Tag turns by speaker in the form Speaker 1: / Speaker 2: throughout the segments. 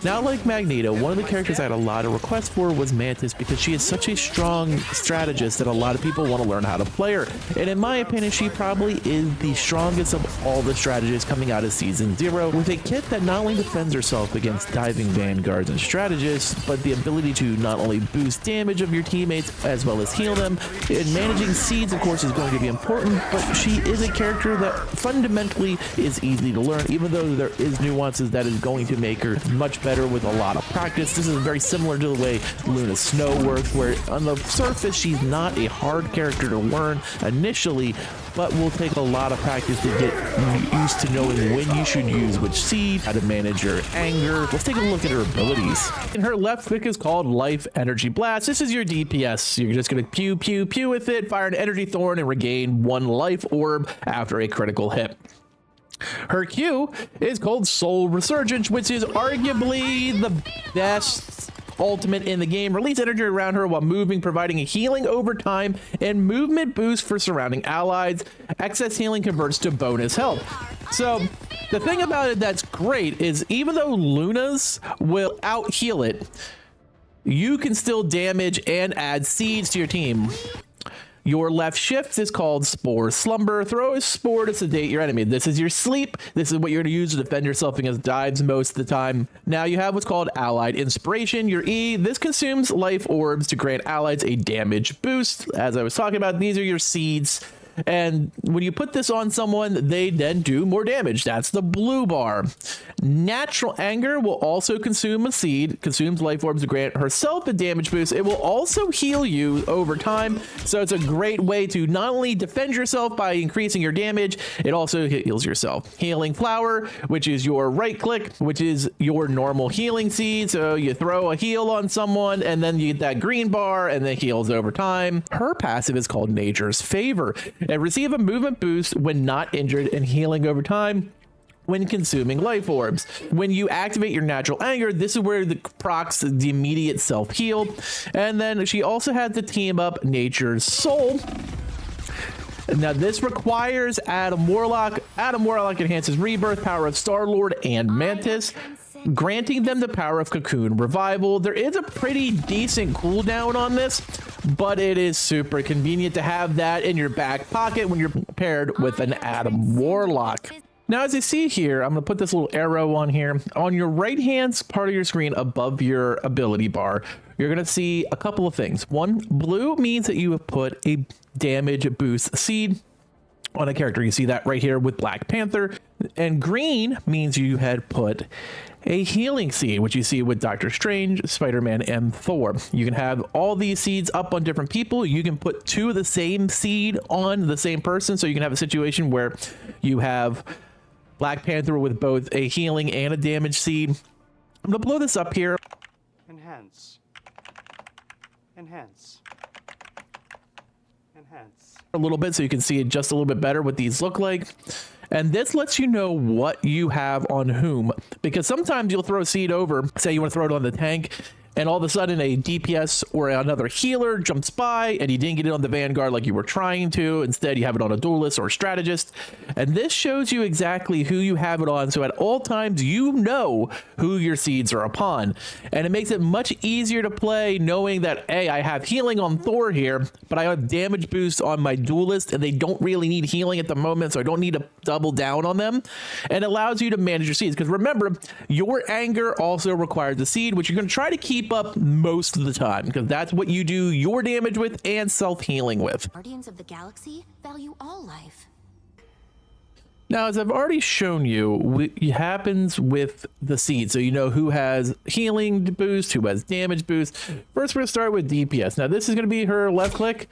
Speaker 1: Now, like Magneto, one of the characters I had a lot of requests for was Mantis because she is such a strong strategist that a lot of people want to learn how to play her. And in my opinion, she probably is the strongest of all the strategists coming out of Season 0, with a kit that not only defends herself against diving vanguards and strategists, but the ability to not only boost damage of your teammates as well as heal them. And managing seeds, of course, is going to be important, but she is a character that fundamentally is easy to learn, even though there is nuances that is going to make her much better with a lot of practice. This is very similar to the way Luna Snow works, where on the surface she's not a hard character to learn initially, but will take a lot of practice to get used to knowing when you should use which seed, how to manage your anger. Let's take a look at her abilities. And her left click is called Life Energy Blast. This is your DPS. You're just going to pew pew pew with it, fire an energy thorn, and regain 1 life orb after a critical hit. Her Q is called Soul Resurgence, which is arguably the best ultimate in the game. Release energy around her while moving, providing a healing over time and movement boost for surrounding allies. Excess healing converts to bonus health. So the thing about it that's great is even though Luna's will out heal it, you can still damage and add seeds to your team. Your left shift is called Spore Slumber. Throw a spore to sedate your enemy. This is your sleep. This is what you're going to use to defend yourself against dives most of the time. Now you have what's called Allied Inspiration, your E. This consumes life orbs to grant allies a damage boost. As I was talking about, these are your seeds. And when you put this on someone, they then do more damage. That's the blue bar. Natural Anger will also consume a seed, consumes life orbs to grant herself a damage boost. It will also heal you over time. So it's a great way to not only defend yourself by increasing your damage, it also heals yourself. Healing Flower, which is your right click, which is your normal healing seed. So you throw a heal on someone and then you get that green bar and then heals over time. Her passive is called Nature's Favor. And receive a movement boost when not injured and healing over time when consuming life orbs. When you activate your natural anger, this is where the procs the immediate self-heal. And then she also has to team up Nature's Soul. Now this requires Adam Warlock. Adam Warlock enhances Rebirth, power of Star-Lord and Mantis, granting them the power of Cocoon Revival. There is a pretty decent cooldown on this, but it is super convenient to have that in your back pocket when you're paired with an Adam Warlock. Now, as you see here, I'm going to put this little arrow on here. On your right-hand part of your screen above your ability bar, you're going to see a couple of things. One, blue means that you have put a damage boost seed on a character. You see that right here with Black Panther. And green means you had put a healing seed, which you see with Doctor Strange, Spider-Man, and Thor. You can have all these seeds up on different people. You can put 2 of the same seed on the same person. So you can have a situation where you have Black Panther with both a healing and a damage seed. I'm going to blow this up here.
Speaker 2: Enhance. Enhance. Enhance.
Speaker 1: A little bit so you can see it just a little bit better what these look like. And this lets you know what you have on whom, because sometimes you'll throw a seed over, say you want to throw it on the tank, and all of a sudden a DPS or another healer jumps by and you didn't get it on the Vanguard like you were trying to. Instead, you have it on a duelist or a strategist. And this shows you exactly who you have it on. So at all times, you know who your seeds are upon. And it makes it much easier to play knowing that, hey, I have healing on Thor here, but I have damage boost on my duelist and they don't really need healing at the moment. So I don't need to double down on them. And it allows you to manage your seeds. Because remember, your anger also requires a seed, which you're going to try to keep up most of the time, because that's what you do your damage with and self-healing with.
Speaker 3: Guardians of the Galaxy value all life.
Speaker 1: Now, as I've already shown you, it happens with the seed, so you know who has healing boost, who has damage boost. First, we're going to start with DPS. Now, this is going to be her left click.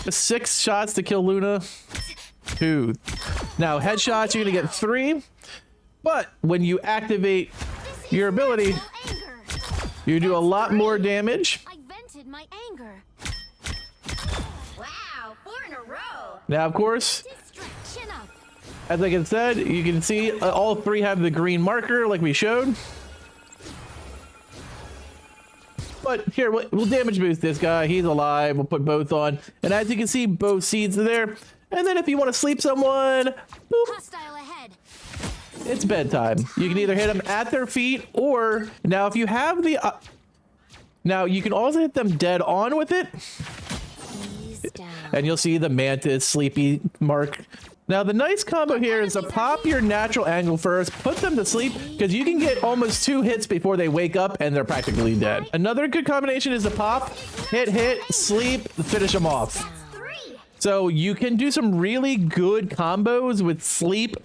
Speaker 1: Just 6 shots to kill Luna. 2. Now, headshots, you're going to get 3. But when you activate your ability, you do a lot more damage.
Speaker 3: I vented my anger. Wow, 4 in a row.
Speaker 1: Now, of course, as I said, you can see all 3 have the green marker like we showed. But here, we'll damage boost this guy. He's alive. We'll put both on. And as you can see, both seeds are there. And then if you want to sleep someone, boop,
Speaker 3: Hostile ahead.
Speaker 1: it's bedtime. You can either hit them at their feet, or now if you have the now you can also hit them dead on with it, and you'll see the Mantis sleepy mark. Now the nice combo here is to pop your natural angle first, put them to sleep, because you can get almost 2 hits before they wake up and they're practically dead. Another good combination is to pop, hit, sleep, finish them off. So you can do some really good combos with sleep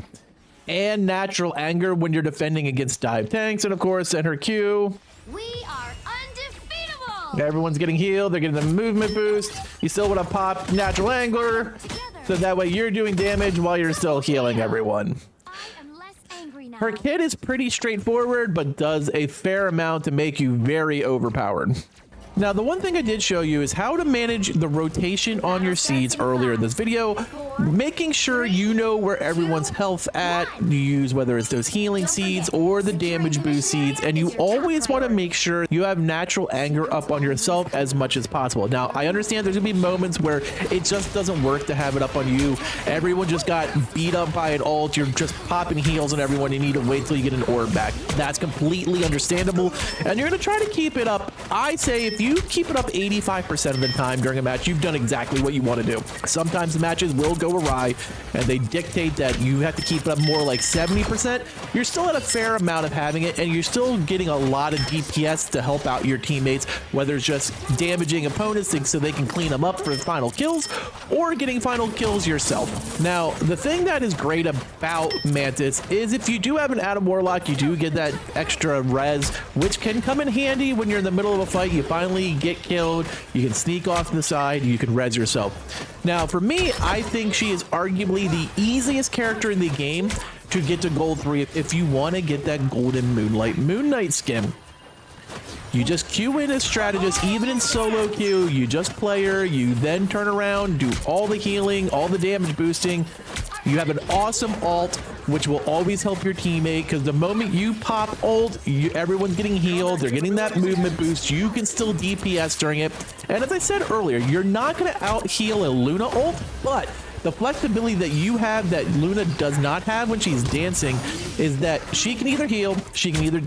Speaker 1: and natural anger when you're defending against dive tanks. And of course, in her Q,
Speaker 3: We are undefeatable.
Speaker 1: everyone's getting healed. They're getting the movement boost. You still want to pop natural anger, so that way you're doing damage while you're still healing everyone.
Speaker 3: I am less angry now.
Speaker 1: Her kit is pretty straightforward, but does a fair amount to make you very overpowered. Now, the one thing I did show you is how to manage the rotation on your seeds earlier in this video, making sure you know where everyone's health at. You use whether it's those healing seeds or the damage boost seeds, and you always want to make sure you have natural anger up on yourself as much as possible. Now, I understand there's gonna be moments where it just doesn't work to have it up on you. Everyone just got beat up by an ult. You're just popping heals on everyone. You need to wait till you get an orb back. That's completely understandable, and you're gonna try to keep it up. I say if you keep it up 85% of the time during a match, you've done exactly what you want to do. Sometimes the matches will go awry and they dictate that you have to keep it up more like 70%. You're still at a fair amount of having it, and you're still getting a lot of DPS to help out your teammates, whether it's just damaging opponents so they can clean them up for final kills, or getting final kills yourself. Now, the thing that is great about Mantis is if you do have an Adam Warlock, you do get that extra res, which can come in handy when you're in the middle of a fight. You finally get killed, you can sneak off to the side, you can res yourself. Now, for me, I think she is arguably the easiest character in the game to get to gold 3 if you want to get that golden Moon Knight skin. You just queue in as strategist, even in solo queue, you just play her, you then turn around, do all the healing, all the damage boosting. You have an awesome ult, which will always help your teammate, because the moment you pop ult, everyone's getting healed, they're getting that movement boost, you can still DPS during it. And as I said earlier, you're not going to out heal a Luna ult, but the flexibility that you have that Luna does not have when she's dancing is that she can either heal, she can either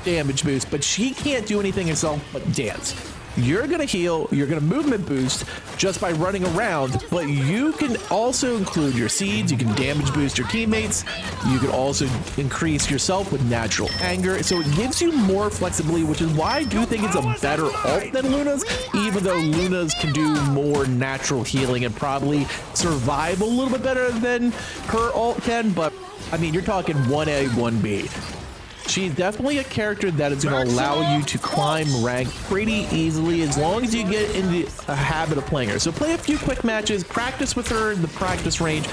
Speaker 1: damage boost, but she can't do anything herself but dance. You're gonna heal, you're gonna movement boost just by running around, but you can also include your seeds, you can damage boost your teammates, you can also increase yourself with natural anger, so it gives you more flexibility, which is why I do think it's a better ult than Luna's, even though Luna's can do more natural healing and probably survive a little bit better than her ult can, but I mean, you're talking 1A, 1B. She's definitely a character that is going to allow you to climb rank pretty easily as long as you get into a habit of playing her. So play a few quick matches, practice with her in the practice range,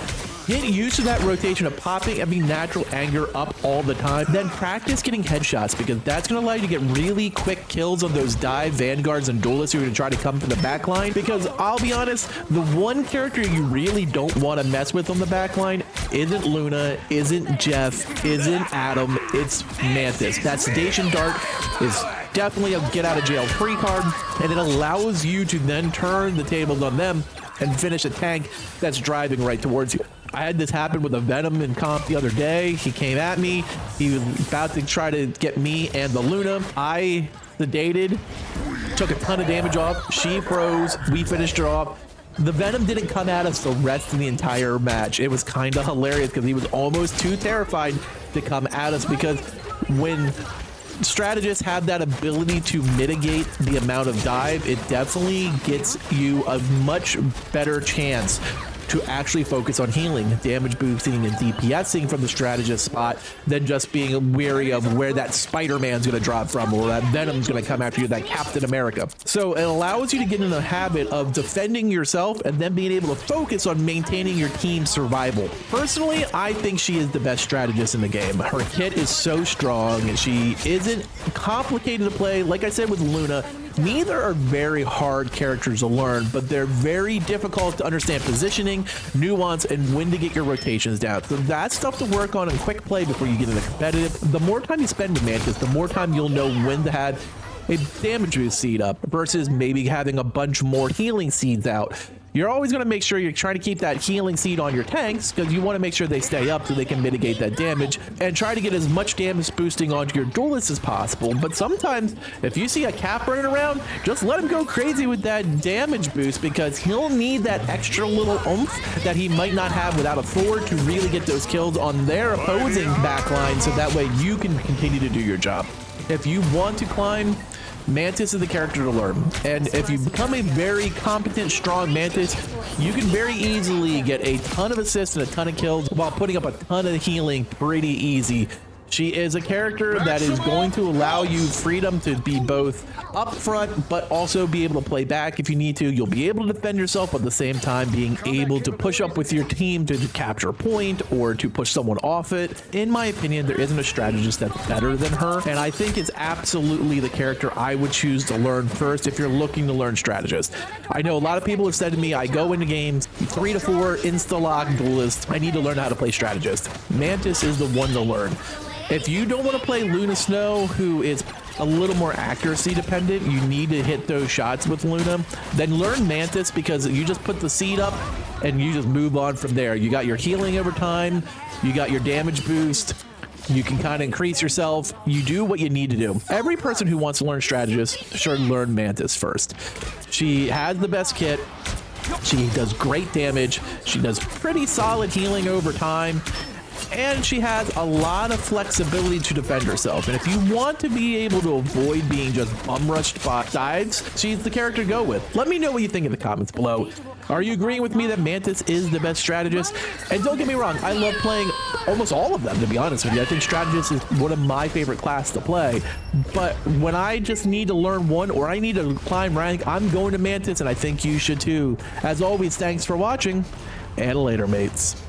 Speaker 1: get used to that rotation of popping and being natural anger up all the time, then practice getting headshots, because that's going to allow you to get really quick kills on those dive vanguards and duelists who are going to try to come from the back line. Because I'll be honest, the one character you really don't want to mess with on the back line isn't Luna, isn't Jeff, isn't Adam, it's Mantis. That Sedation Dart is definitely a get out of jail free card, and it allows you to then turn the tables on them and finish a tank that's driving right towards you. I had this happen with a Venom in comp the other day. He came at me. He was about to try to get me and the Luna. I sedated, took a ton of damage off. She froze. We finished her off. The Venom didn't come at us the rest of the entire match. It was kind of hilarious because he was almost too terrified to come at us, because when strategists have that ability to mitigate the amount of dive, it definitely gets you a much better chance to actually focus on healing, damage boosting, and DPSing from the strategist spot than just being wary of where that Spider-Man's going to drop from, or that Venom's going to come after you, that Captain America. So it allows you to get in the habit of defending yourself and then being able to focus on maintaining your team's survival. Personally, I think she is the best strategist in the game. Her kit is so strong, and she isn't complicated to play. Like I said with Luna, neither are very hard characters to learn, but they're very difficult to understand positioning, nuance, and when to get your rotations down. So that's stuff to work on in quick play before you get into competitive. The more time you spend with Mantis, the more time you'll know when to have a damage boost seed up versus maybe having a bunch more healing seeds out. You're always going to make sure you're trying to keep that healing seed on your tanks because you want to make sure they stay up so they can mitigate that damage and try to get as much damage boosting onto your duelist as possible. But sometimes if you see a Cap running around, just let him go crazy with that damage boost because he'll need that extra little oomph that he might not have without a Thor to really get those kills on their opposing backline so that way you can continue to do your job. If you want to climb, Mantis is the character to learn, and if you become a very competent, strong Mantis, you can very easily get a ton of assists and a ton of kills while putting up a ton of healing pretty easy. She is a character that is going to allow you freedom to be both upfront, but also be able to play back if you need to. You'll be able to defend yourself, but at the same time being able to push up with your team to capture a point or to push someone off it. In my opinion, there isn't a strategist that's better than her, and I think it's absolutely the character I would choose to learn first if you're looking to learn strategist. I know a lot of people have said to me, I go into games 3 to 4 insta-lock duelist. I need to learn how to play strategist. Mantis is the one to learn. If you don't want to play Luna Snow, who is a little more accuracy dependent, you need to hit those shots with Luna, then learn Mantis because you just put the seed up and you just move on from there. You got your healing over time, you got your damage boost, you can kind of increase yourself, you do what you need to do. Every person who wants to learn strategist should learn Mantis first. She has the best kit, she does great damage, she does pretty solid healing over time, and she has a lot of flexibility to defend herself. And if you want to be able to avoid being just bum rushed by dives, she's the character to go with. Let me know what you think in the comments below. Are you agreeing with me that Mantis is the best strategist? And don't get me wrong, I love playing almost all of them, to be honest with you. I think strategist is one of my favorite class to play. But when I just need to learn one or I need to climb rank, I'm going to Mantis, and I think you should too. As always, thanks for watching, and later, mates.